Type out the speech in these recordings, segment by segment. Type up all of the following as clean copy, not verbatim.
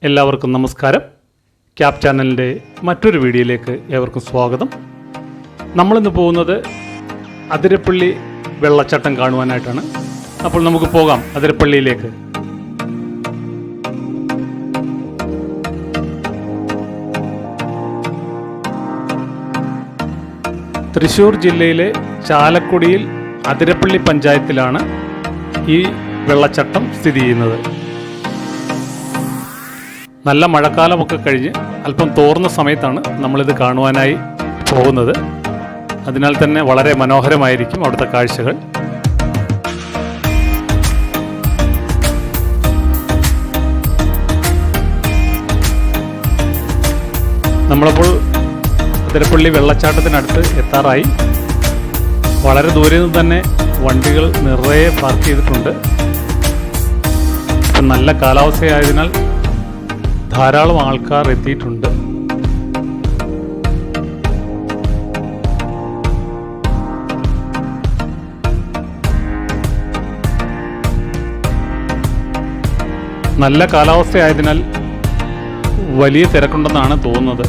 എല്ലാവർക്കും നമസ്കാരം. ക്യാപ് ചാനലിൻ്റെ മറ്റൊരു വീഡിയോയിലേക്ക് ഏവർക്കും സ്വാഗതം. നമ്മളിന്ന് പോകുന്നത് അതിരപ്പള്ളി വെള്ളച്ചാട്ടം കാണുവാനായിട്ടാണ്. അപ്പോൾ നമുക്ക് പോകാം അതിരപ്പള്ളിയിലേക്ക്. തൃശ്ശൂർ ജില്ലയിലെ ചാലക്കുടിയിൽ അതിരപ്പള്ളി പഞ്ചായത്തിലാണ് ഈ വെള്ളച്ചാട്ടം സ്ഥിതി ചെയ്യുന്നത്. നല്ല മഴക്കാലമൊക്കെ കഴിഞ്ഞ് അല്പം തോർന്ന സമയത്താണ് നമ്മളിത് കാണുവാനായി പോകുന്നത്. അതിനാൽ തന്നെ വളരെ മനോഹരമായിരിക്കും അവിടുത്തെ കാഴ്ചകൾ. നമ്മളപ്പോൾ അതിരപ്പള്ളി വെള്ളച്ചാട്ടത്തിനടുത്ത് എത്താറായി. വളരെ ദൂരെ നിന്ന് തന്നെ വണ്ടികൾ നിറയെ പാർക്ക് ചെയ്തിട്ടുണ്ട്. നല്ല കാലാവസ്ഥയായതിനാൽ ധാരാളം ആൾക്കാർ എത്തിയിട്ടുണ്ട്. നല്ല കാലാവസ്ഥയായതിനാൽ വലിയ തിരക്കുണ്ടെന്നാണ് തോന്നുന്നത്.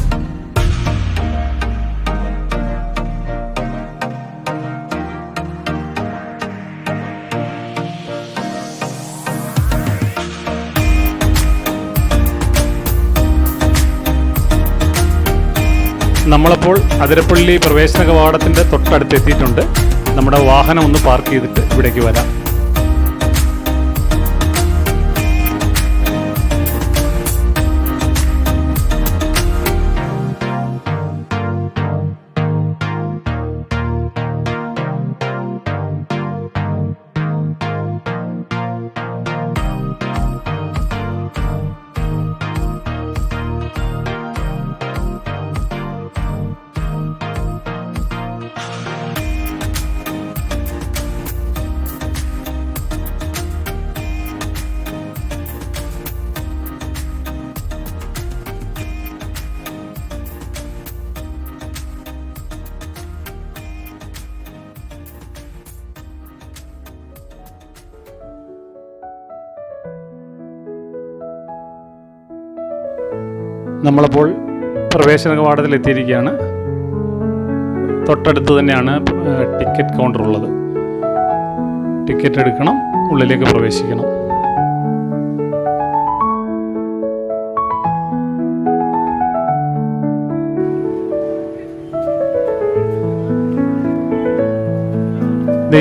നമ്മളപ്പോൾ അതിരപ്പള്ളി പ്രവേശന കവാടത്തിൻ്റെ തൊട്ടടുത്ത് എത്തിയിട്ടുണ്ട്. നമ്മുടെ വാഹനം ഒന്ന് പാർക്ക് ചെയ്തിട്ട് ഇവിടേക്ക് വരാം. നമ്മളപ്പോൾ പ്രവേശന കവാടത്തിൽ എത്തിയിരിക്കുകയാണ്. തൊട്ടടുത്ത് തന്നെയാണ് ടിക്കറ്റ് കൗണ്ടർ ഉള്ളത്. ടിക്കറ്റ് എടുക്കണം, ഉള്ളിലേക്ക് പ്രവേശിക്കണം.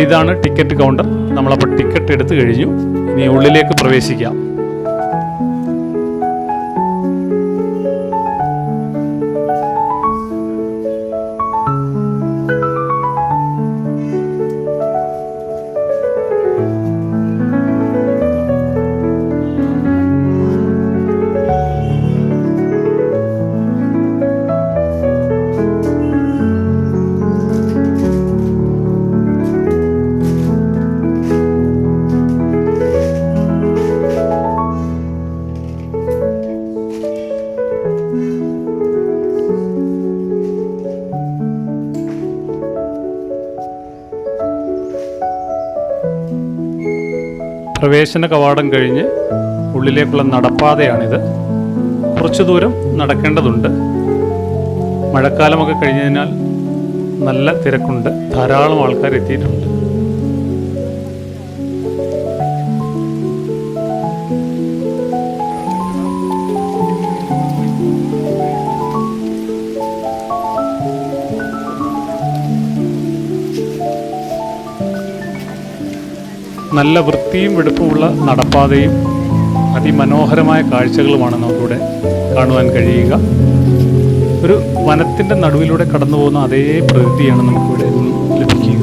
ഇതാണ് ടിക്കറ്റ് കൗണ്ടർ. നമ്മളപ്പോൾ ടിക്കറ്റ് എടുത്തു കഴിഞ്ഞു. ഇനി ഉള്ളിലേക്ക് പ്രവേശിക്കാം. പ്രവേശന കവാടം കഴിഞ്ഞ് ഉള്ളിലേക്കുള്ള നടപ്പാതയാണിത്. കുറച്ചു ദൂരം നടക്കേണ്ടതുണ്ട്. മഴക്കാലമൊക്കെ കഴിഞ്ഞതിനാൽ നല്ല തിരക്കുണ്ട്. ധാരാളം ആൾക്കാർ എത്തിയിട്ടുണ്ട്. നല്ല വൃത്തിയും വെടുപ്പുമുള്ള നടപ്പാതയും അതിമനോഹരമായ കാഴ്ചകളുമാണ് നമുക്കിവിടെ കാണുവാൻ കഴിയുക. ഒരു വനത്തിൻ്റെ നടുവിലൂടെ കടന്നു പോകുന്ന അതേ പ്രകൃതിയാണ് നമുക്കിവിടെ ലഭിക്കുക.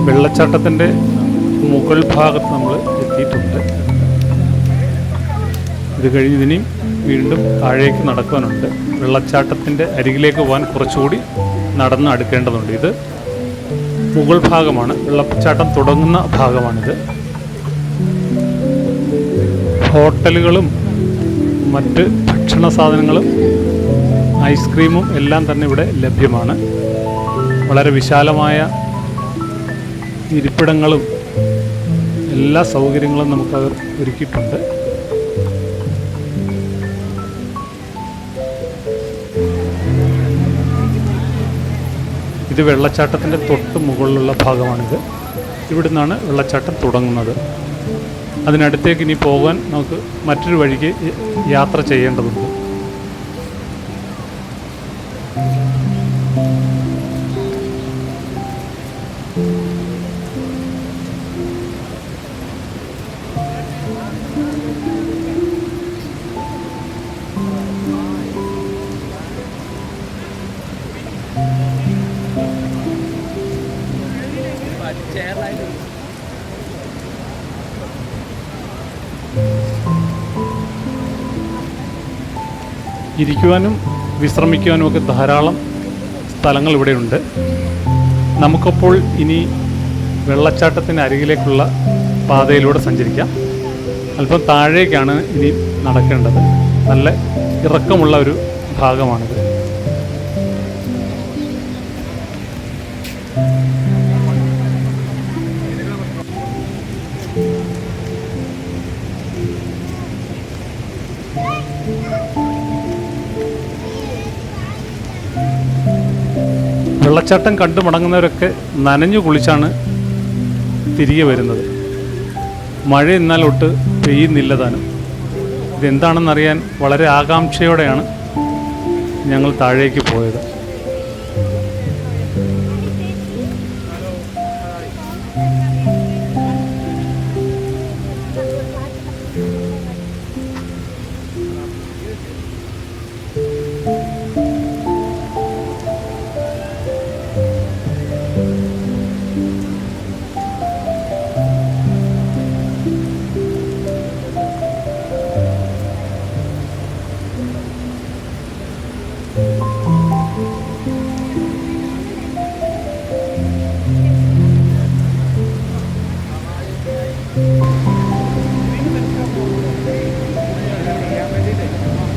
വെള്ളച്ചാട്ടത്തിൻ്റെ മുകൾ ഭാഗത്ത് നമ്മൾ എത്തിയിട്ടുണ്ട്. ഇത് കഴിഞ്ഞ് ഇനിയും വീണ്ടും താഴേക്ക് നടക്കാനുണ്ട്. വെള്ളച്ചാട്ടത്തിൻ്റെ അരികിലേക്ക് പോകാൻ കുറച്ചുകൂടി നടന്ന് അടുക്കേണ്ടതുണ്ട്. ഇത് മുകൾ ഭാഗമാണ്, വെള്ളച്ചാട്ടം തുടങ്ങുന്ന ഭാഗമാണിത്. ഹോട്ടലുകളും മറ്റ് ഭക്ഷണ സാധനങ്ങളും ഐസ്ക്രീമും എല്ലാം തന്നെ ഇവിടെ ലഭ്യമാണ്. വളരെ വിശാലമായ ഇരിപ്പിടങ്ങളും എല്ലാ സൗകര്യങ്ങളും നമുക്കവർ ഒരുക്കിയിട്ടുണ്ട്. ഇത് വെള്ളച്ചാട്ടത്തിൻ്റെ തൊട്ട് മുകളിലുള്ള ഭാഗമാണിത്. ഇവിടെ നിന്നാണ് വെള്ളച്ചാട്ടം തുടങ്ങുന്നത്. അതിനടുത്തേക്ക് ഇനി പോകാൻ നമുക്ക് മറ്റൊരു വഴിക്ക് യാത്ര ചെയ്യേണ്ടതുണ്ട്. ഇരിക്കുവാനും വിശ്രമിക്കുവാനും ഒക്കെ ധാരാളം സ്ഥലങ്ങൾ ഇവിടെയുണ്ട്. നമുക്കപ്പോൾ ഇനി വെള്ളച്ചാട്ടത്തിന് അരികിലേക്കുള്ള പാതയിലൂടെ സഞ്ചരിക്കാം. അല്പം താഴേക്കാണ് ഇനി നടക്കേണ്ടത്. നല്ല ഇറക്കമുള്ള ഒരു ഭാഗമാണിത്. വെള്ളച്ചാട്ടം കണ്ടു മടങ്ങുന്നവരൊക്കെ നനഞ്ഞു കുളിച്ചാണ് തിരികെ വരുന്നത്. മഴ എന്നാലൊട്ട് പെയ്യുന്നില്ല താനും. ഇതെന്താണെന്നറിയാൻ വളരെ ആകാംക്ഷയോടെയാണ് ഞങ്ങൾ താഴേക്ക് പോയത്.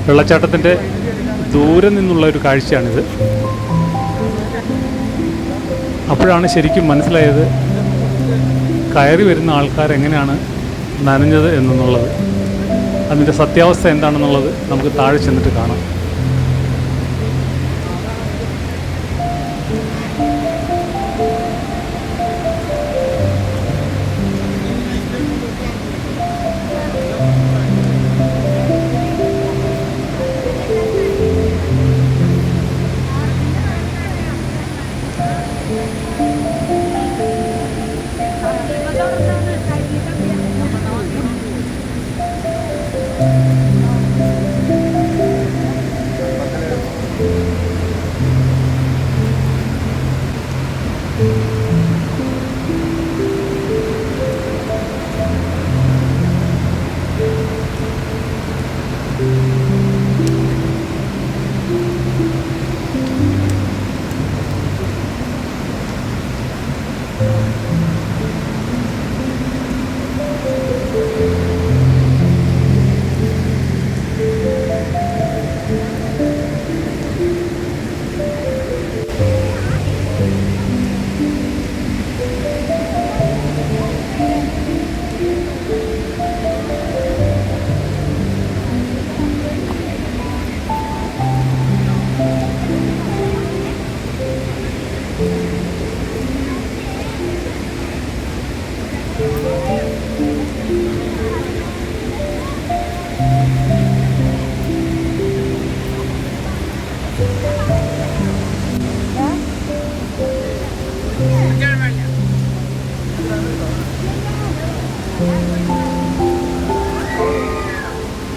വെള്ളച്ചാട്ടത്തിൻ്റെ ദൂരെ നിന്നുള്ള ഒരു കാഴ്ചയാണിത്. അപ്പോഴാണ് ശരിക്കും മനസ്സിലായത് കയറി വരുന്ന ആൾക്കാർ എങ്ങനെയാണ് നനഞ്ഞത് എന്നുള്ളത്. അതിൻ്റെ സത്യാവസ്ഥ എന്താണെന്നുള്ളത് നമുക്ക് താഴെ ചെന്നിട്ട് കാണാം.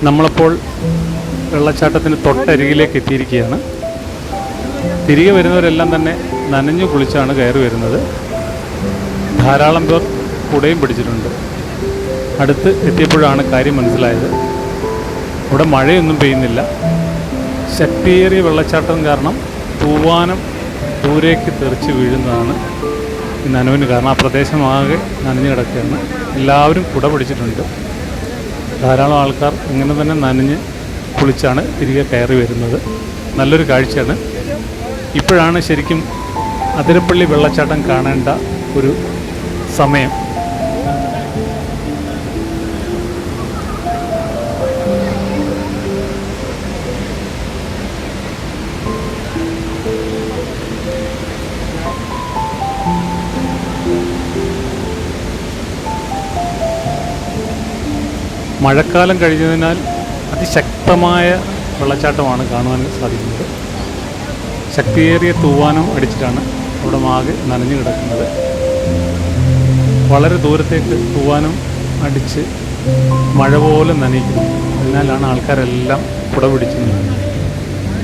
നമ്മളപ്പോൾ വെള്ളച്ചാട്ടത്തിന് തൊട്ടരികിലേക്ക് എത്തിയിരിക്കുകയാണ്. തിരികെ വരുന്നവരെല്ലാം തന്നെ നനഞ്ഞു കുളിച്ചാണ് കയറി വരുന്നത്. ധാരാളം പേർ കുടയും പിടിച്ചിട്ടുണ്ട്. അടുത്ത് എത്തിയപ്പോഴാണ് കാര്യം മനസ്സിലായത്. ഇവിടെ മഴയൊന്നും പെയ്യുന്നില്ല. ശക്തിയേറിയ വെള്ളച്ചാട്ടം കാരണം തൂവാനം ദൂരേക്ക് തെറിച്ച് വീഴുന്നതാണ് ഈ നനവിന് കാരണം. ആ പ്രദേശമാകെ നനഞ്ഞു കിടക്കുകയാണ്. എല്ലാവരും കുട പിടിച്ചിട്ടുണ്ട്. ധാരാളം ആൾക്കാർ ഇങ്ങനെ തന്നെ നനഞ്ഞ് കുളിച്ചാണ് തിരികെ കയറി വരുന്നത്. നല്ലൊരു കാഴ്ചയാണ്. ഇപ്പോഴാണ് ശരിക്കും അതിരപ്പള്ളി വെള്ളച്ചാട്ടം കാണേണ്ട ഒരു സമയം. മഴക്കാലം കഴിഞ്ഞതിനാൽ അതിശക്തമായ വെള്ളച്ചാട്ടമാണ് കാണുവാൻ സാധിക്കുന്നത്. ശക്തിയേറിയ തൂവാനം അടിച്ചിട്ടാണ് അവിടെ ആകെ നനഞ്ഞു കിടക്കുന്നത്. വളരെ ദൂരത്തേക്ക് തൂവാനം അടിച്ച് മഴ പോലെ നനയിക്കുന്നു. അതിനാലാണ് ആൾക്കാരെല്ലാം കുട പിടിച്ച് നിൽക്കുന്നത്.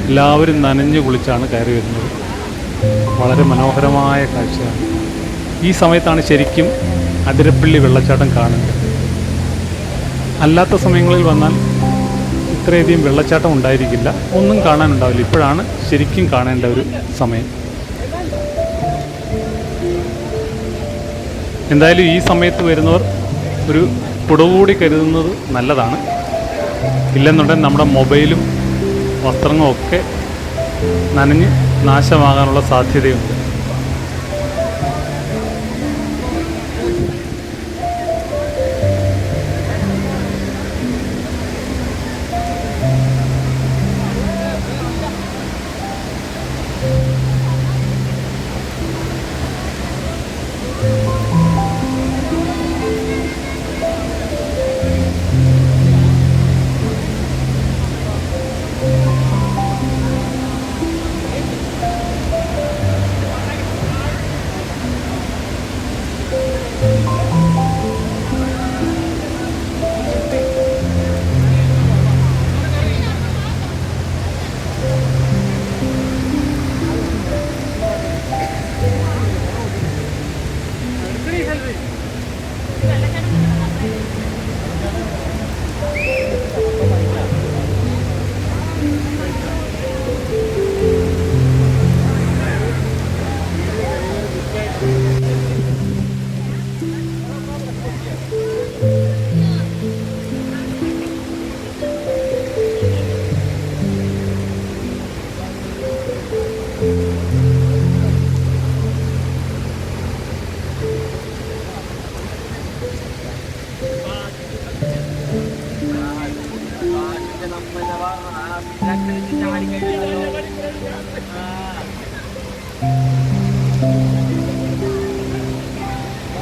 എല്ലാവരും നനഞ്ഞു കുളിച്ചാണ് കയറി വരുന്നത്. വളരെ മനോഹരമായ കാഴ്ചയാണ്. ഈ സമയത്താണ് ശരിക്കും അതിരപ്പള്ളി വെള്ളച്ചാട്ടം കാണുന്നത്. അല്ലാത്ത സമയങ്ങളിൽ വന്നാൽ ഇത്രയധികം വെള്ളച്ചാട്ടം ഉണ്ടായിരിക്കില്ല, ഒന്നും കാണാനുണ്ടാവില്ല. ഇപ്പോഴാണ് ശരിക്കും കാണേണ്ട ഒരു സമയം. എന്തായാലും ഈ സമയത്ത് വരുന്നവർ ഒരു കുടകൂടി കരുതുന്നത് നല്ലതാണ്. ഇല്ലെന്നുണ്ടെങ്കിൽ നമ്മുടെ മൊബൈലും വസ്ത്രങ്ങളും ഒക്കെ നനഞ്ഞ് നാശമാകാനുള്ള സാധ്യതയുണ്ട്.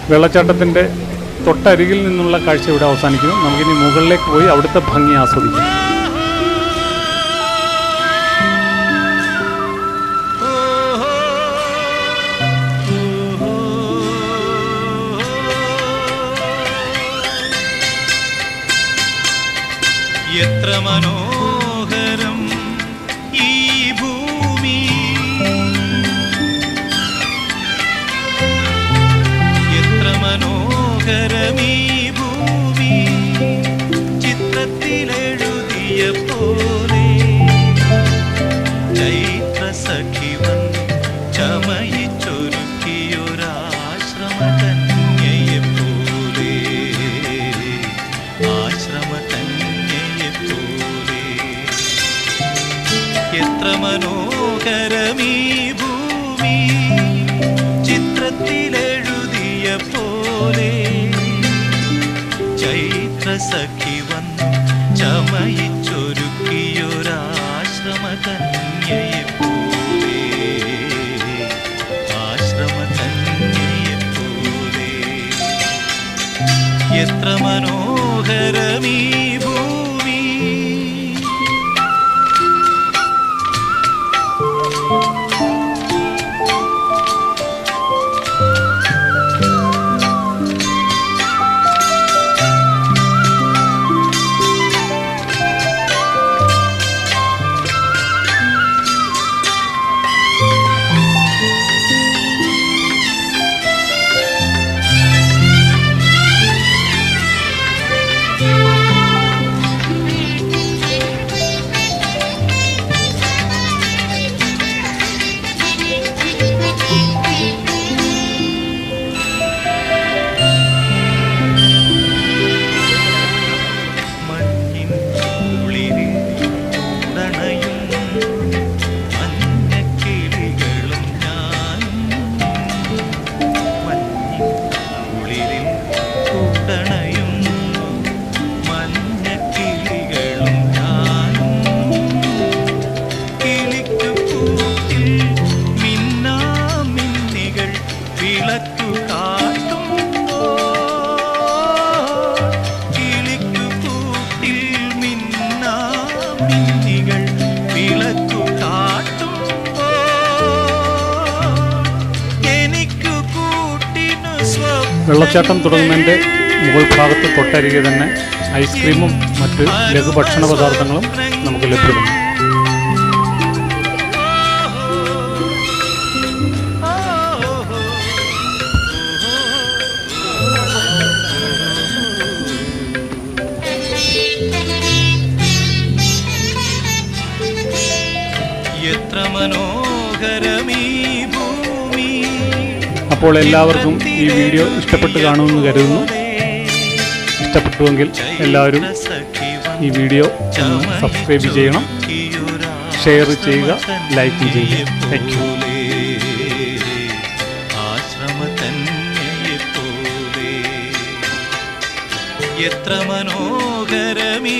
വെള്ളച്ചാട്ടത്തിൻ്റെ തൊട്ടരികിൽ നിന്നുള്ള കാഴ്ച ഇവിടെ അവസാനിക്കുന്നു. നമുക്കിനി മുകളിലേക്ക് പോയി അവിടുത്തെ ഭംഗി ആസ്വദിക്കാം. എത്ര മനോഹരം ഈ ഭൂമി, എത്ര മനോഹരം ഈ ഭൂമി, ചിത്രത്തിലെഴുതിയ പോലെ ചൈത്ര സഖിവൻ ചമയിച്ചൊരുക്കിയൊരാശ്രമ കന്യയെ പോലെ, ആശ്രമ കന്യയെ പോലെ. എത്ര മനോഹരമീ ഭൂമി, ചിത്രത്തിലെഴുതിയ പോലെ ചൈത്ര സഖി വന്നു ചമയിച്ചൊരുക്കിയൊരാശ്രമ കന്യയെ പോലെ, ആശ്രമ കന്യയെ പോലെ. എത്ര മനോഹരമീ ഭൂമി. വെള്ളച്ചാട്ടം തുടങ്ങുന്നതിൻ്റെ മുകൾ ഭാഗത്ത് തൊട്ടരികെ തന്നെ ഐസ്ക്രീമും മറ്റ് ലഘുഭക്ഷണ പദാർത്ഥങ്ങളും നമുക്ക് ലഭ്യമാണ്. എത്ര മനോഹരമീ ഭൂമി. അപ്പോൾ എല്ലാവർക്കും ഈ വീഡിയോ ഇഷ്ടപ്പെട്ട് കാണുമെന്ന് കരുതുന്നു. ഇഷ്ടപ്പെട്ടുവെങ്കിൽ എല്ലാവരും ഈ വീഡിയോ ഒന്ന് സബ്സ്ക്രൈബ് ചെയ്യണം, ഷെയർ ചെയ്യുക, ലൈക്ക് ചെയ്യുക. Thank you. ആശ്രമകന്യയെപ്പോലെ എത്ര മനോഹരമീ